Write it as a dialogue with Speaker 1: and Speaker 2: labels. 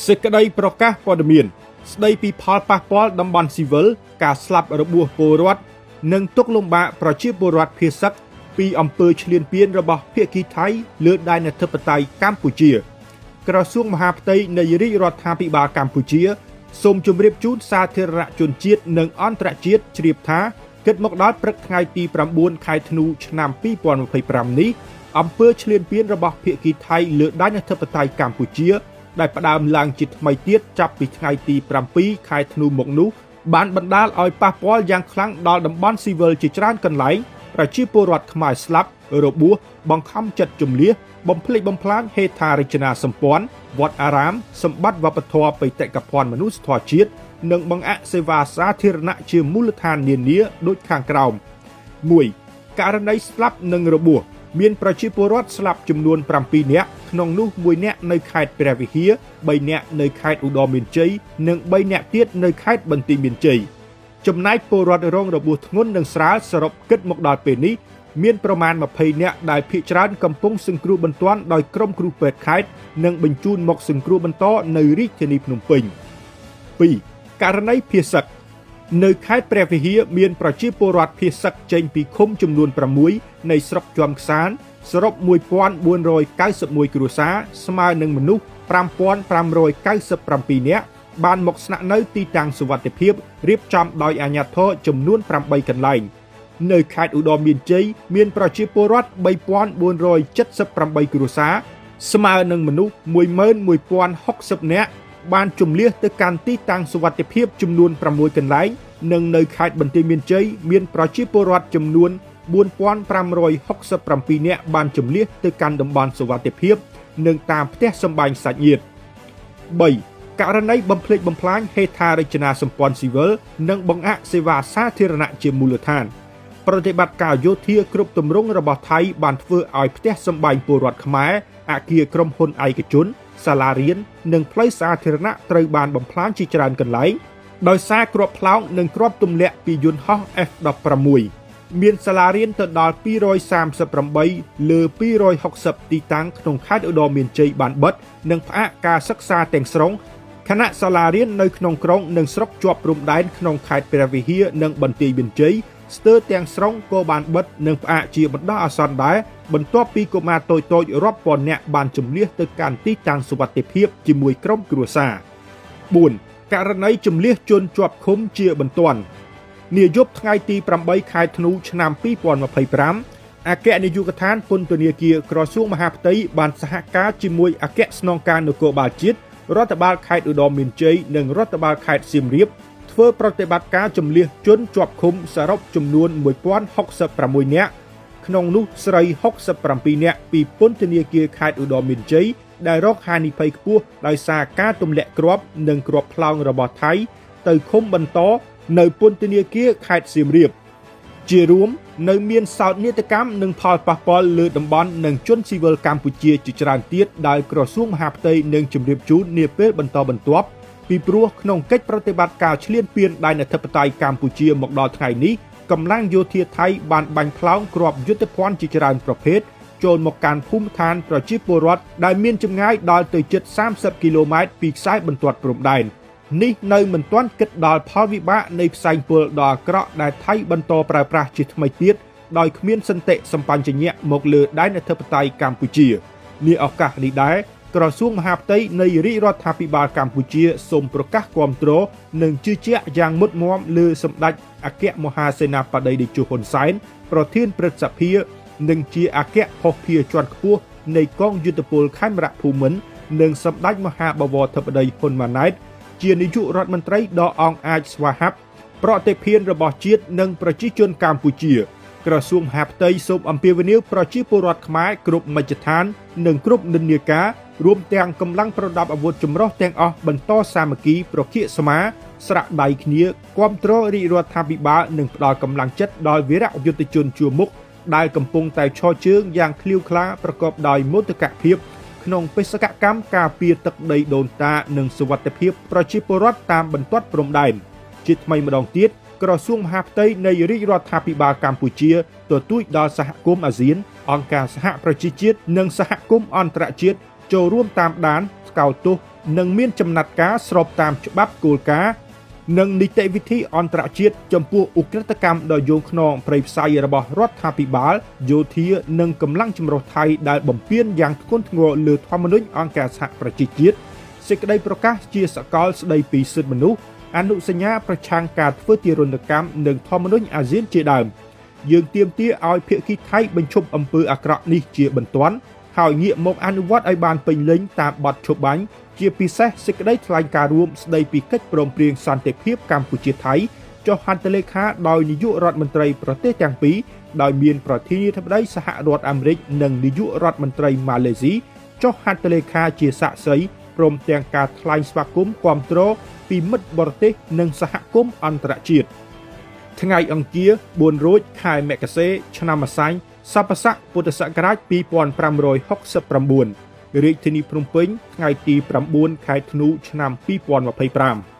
Speaker 1: សេចក្តីប្រកាសព័ត៌មានស្តីពីផលប៉ះពាល់តំបន់ស៊ីវិលការស្លាប់របួសពលរដ្ឋនិងទុក្ខលំបាកប្រជាពលរដ្ឋភៀសឹកពីអំពើឈ្លានពានរបស់ភាគីថៃលើដែនអធិបតេយ្យកម្ពុជាក្រសួងមហាផ្ទៃនៃរាជរដ្ឋាភិបាលកម្ពុជាសូមជម្រាបជូនសាធារណជនជាតិនិងអន្តរជាតិជ្រាបថាគិតមកដល់ព្រឹកថ្ងៃទី9ខែធ្នូឆ្នាំ2025នេះអំពើឈ្លានពានរបស់ភាគីថៃលើដែនអធិបតេយ្យកម្ពុជាដែលផ្ដើមឡើងជាថ្មីទៀតចាប់ពីថ្ងៃទី7ខែធ្នូមកនោះបានបណ្ដាលឲ្យប៉ះពាល់យ៉ាងខ្លាំងដល់តំបន់ស៊ីវិលជាច្រើនកន្លែងប្រជាពលរដ្ឋខ្មែរស្លាប់របួសបង្ខំចិត្តជម្លៀសបំផ្លិចបំផ្លាញហេដ្ឋារចនាសម្ព័ន្ធវត្តអារាមសម្បត្តិវប្បធម៌បេតិកភណ្ឌមនុស្សធម៌ជាតិនិងបង្អាក់សេវាសាធារណៈជាមូលដ្ឋាននានាដូចខាងក្រោម 1. ករណីស្លាប់និងរបួសមានប្រជាពលរដ្ឋស្លាប់ចំនួន7នាក់ក្នុងនោះ1នាក់នៅខេត្តព្រះវិហារ3នាក់នៅខេត្តឧត្តរមានជ័យនិង3នាក់ទៀតនៅខេត្តបន្ទាយមានជ័យចំណែកពលរដ្ឋរងរបួសធ្ងន់និងស្រាលសរុបគិតមកដល់ពេលនេះមានប្រមាណ20នាក់ដែលភាគច្រើនកំពុងសង្គ្រោះបន្ទាន់ដោយក្រុមគ្រូពេទ្យខេត្តនិងបញ្ជូនមកសង្គ្រោះបន្តនៅរាជធានីភ្នំពេញ 2. ករណីភៀសឹកនៅខេត្តព្រះវិហារមានប្រជាពលរដ្ឋភៀសឹកចេញពីឃុំចំនួន6នៃស្រុកជាំខ្សានសរុប1491គ្រួសារស្មើនឹងមនុស្ស5597នាក់បានមកស្នាក់នៅទីតាំងសុវត្ថិភាពរៀបចំដោយអាជ្ញាធរចំនួន8កន្លែងនៅខេត្តឧត្តរមានជ័យមានប្រជាពលរដ្ឋ3478គ្រួសារស្មើនឹងមនុស្ស11060នាក់បានជម្លៀសទៅកាន់ទីតាំងសុវត្ថិភាពចំនួន6កន្លែងនិងនៅខេត្តបន្ទាយមានជ័យមានប្រជាពលរដ្ឋចំនួន4567នាក់បានជម្លៀសទៅកាន់តំបន់សុវត្ថិភាពនិងតាមផ្ទះសម្បែងសាច់ញាតិ 3. ករណីបំផ្លិចបំផ្លាញហេដ្ឋារចនាសម្ព័ន្ធស៊ីវិលនិងបង្អាក់សេវាសាធារណៈជាមូលដ្ឋានប្រតិបត្តិការយោធាគ្រប់ទម្រង់របស់ថៃបានធ្វើឲ្យផ្ទះសម្បែងពលរដ្ឋខ្មែរអគារក្រុមហ៊ុនឯកជនសាលារៀននិងផ្លូវសាធារណៈត្រូវបានបំផ្លាញជាច្រើនកន្លែងដោយសារគ្រាប់ផ្លោងនិងគ្រាប់ទម្លាក់ពីយន្តហោះ F-16 មានសាលារៀនទៅដល់238លើ260ទីតាំងក្នុងខេត្តឧត្តរមានជ័យបានបិទនិងផ្អាកការសិក្សាទាំងស្រុងខណៈសាលារៀននៅក្នុងក្រុងនិងស្រុកជាប់ព្រំដែនក្នុងខេត្តព្រះវិហារនិងបន្ទាយមានជ័យស្ទើរទាំងស្រុងក៏បានបិទនិងផ្អាកជាបណ្ដោះអាសន្នដែរបន្ទាប់ពីកុមារតូចៗរាប់ពាន់នាក់បានជម្លៀសទៅកាន់ទីតាំងសុវត្ថិភាពជាមួយក្រុមគ្រួសារ 4. ករណីជម្លៀសជនជាប់ឃុំជាបន្ទាន់នាយប់ថ្ងៃទី8ខែធ្នូឆ្នាំ2025អគ្គនាយកដ្ឋានពន្ធនាគារក្រសួងមហាផ្ទៃបានសហការជាមួយអគ្គស្នងការនគរបាលជាតិរដ្ឋបាលខេត្តឧត្តរមានជ័យនិងរដ្ឋបាលខេត្តសៀមរាបធ្វើប្រតិបត្តិការជម្លៀសជនជាប់ឃុំសរុបចំនួន1066នាក់ក្នុងនោះស្រី67នាក់ពីពន្ធនាគារខេត្តឧត្តរមានជ័យដែលរងហានិភ័យខ្ពស់ដោយសារការទម្លាក់គ្រាប់និងគ្រាប់ផ្លោងរបស់ថៃទៅឃុំបន្តនៅពន្ធនាគារខេត្តសៀមរាបជារួមនៅមានសោកនាដកម្មនិងផលប៉ះពាល់លើតំបន់និងជនស៊ីវិលកម្ពុជាជាច្រើនទៀតដែលក្រសួងមហាផ្ទៃនឹងជម្រាបជូននាពេលបន្តបន្ទាប់ពីព្រោះក្នុងកិច្ចប្រតិបត្តិការឈ្លានពានដែនអធិបតេយ្យកម្ពុជាមកដល់ថ្ងៃនេះកម្លាំងយោធាថៃបានបាញ់ផ្លោងគ្រាប់យុទ្ធភ័ណ្ឌជាច្រើនប្រភេទចូលមកកាន់ភូមិឋានប្រជាពលរដ្ឋដែលមានចម្ងាយដល់ទៅជិត30គីឡូម៉ែត្រពីខ្សែបន្ទាត់ព្រំដែននេះនៅមិនទាន់គិតដល់ផលវិបាកនៃផ្សែងពុលដ៏អាក្រក់ដែលថៃបន្តប្រើប្រាស់ជាថ្មីទៀតដោយគ្មានសន្តិសម្បញ្ញៈមកលើដែនអធិបតេយ្យកម្ពុជានាឱកាសនេះដែរក្រសួងមហាផ្ទៃនៃរាជរដ្ឋាភិបាលកម្ពុជាសូមប្រកាសគាំទ្រនិងជឿជាក់យ៉ាងមុតមាំលើសម្ដេចអគ្គមហាសេនាបតីតេជោហ៊ុនសែនប្រធានព្រឹទ្ធសភានិងជាអគ្គភស្តុភារជាន់ខ្ពស់នៃកងយុទ្ធពលខេមរភូមិន្ទនិងសម្ដេចមហាបវរធិបតីហ៊ុនម៉ាណែតជានាយករដ្ឋមន្ត្រីដ៏អង់អាចស្វាហាប់ប្រតិភិនរបស់ជាតិនិងប្រជាជនកម្ពុជាក្រសួងមហាផ្ទៃសូមអំពាវនាវប្រជាពលរដ្ឋខ្មែរគ្រប់មជ្ឈដ្ឋាននិងគ្រប់និន្នាការរួមទាំងកម្លាំងប្រដាប់អាវុធចម្រុះទាំងអស់បន្តសាមគ្គីប្រគៀកស្មាស្រាក់ដៃគ្នាគាំទ្ររាជរដ្ឋាភិបាលនិងផ្ដល់កម្លាំងចិត្តដល់វីរយុទ្ធជនជួរមុខដែលកំពុងតែឈរជើងយ៉ាងឃ្លាវខ្លាប្រកបដោយមោទកភាពក្នុងបេសកកម្មការពារទឹកដីដូនតានិងសុវត្ថិភាពប្រជាពលរដ្ឋតាមបន្ទាត់ព្រំដែនជាថ្មីម្ដងទៀតក្រសួងមហាផ្ទៃនៃរាជរដ្ឋាភិបាលកម្ពុជាទទូចដល់សហគមន៍អាស៊ានអង្គការសហប្រជាជាតិនិងសហគមន៍អន្តរជាតិចូលរួមតាមដានស្កោតទោស និងមានចំណាត់ការស្របតាមច្បាប់គោលការណ៍និងនីតិវិធីអន្តរជាតិចំពោះឧក្រិដ្ឋកម្មដ៏យងខ្នងព្រៃផ្សៃរបស់រដ្ឋាភិបាលយោធានិងកម្លាំងចម្រុះថៃដែលបំពានយ៉ាងធ្ងន់ធ្ងរលើធម្មនុញ្ញអង្គការសហប្រជាជាតិសេចក្តីប្រកាសជាសកលស្តីពីសិទ្ធិមនុស្សអនុសញ្ញាប្រឆាំងការធ្វើទារុណកម្មនិងធម្មនុញ្ញអាស៊ានជាដើមយើងទាមទារឲ្យភាគីថៃបញ្ឈប់អំពើអាក្រក់នេះជាបន្ទាន់ហើយងាកមកអនុវត្តឲ្យបានពេញលេញតាមបទឈប់បាញ់ជាពិសេសសេចក្តីថ្លែងការណ៍រួមស្តីពីកិច្ចព្រមព្រៀងសន្តិភាពកម្ពុជាថៃចុះហត្ថលេខាដោយនាយករដ្ឋមន្ត្រីប្រទេសទាំងពីរដោយមានប្រធានាធិបតីសហរដ្ឋអាមេរិកនិងនាយករដ្ឋមន្ត្រីម៉ាឡេស៊ីចុះហត្ថលេខាជាសាក្សីព្រមទាំងការថ្លែងស្វាគមន៍គាំទ្រពីមិត្តបរទេសនិងសហគមន៍អន្តរជាតិថ្ងៃអង្គារ4រោចខែមករាឆ្នាំម្សាញ់ស័ព្ទស័កពុទ្ធសករាជ2569រាជធានីភ្នំពេញថ្ងៃទី9ខែធ្នូឆ្នាំ2025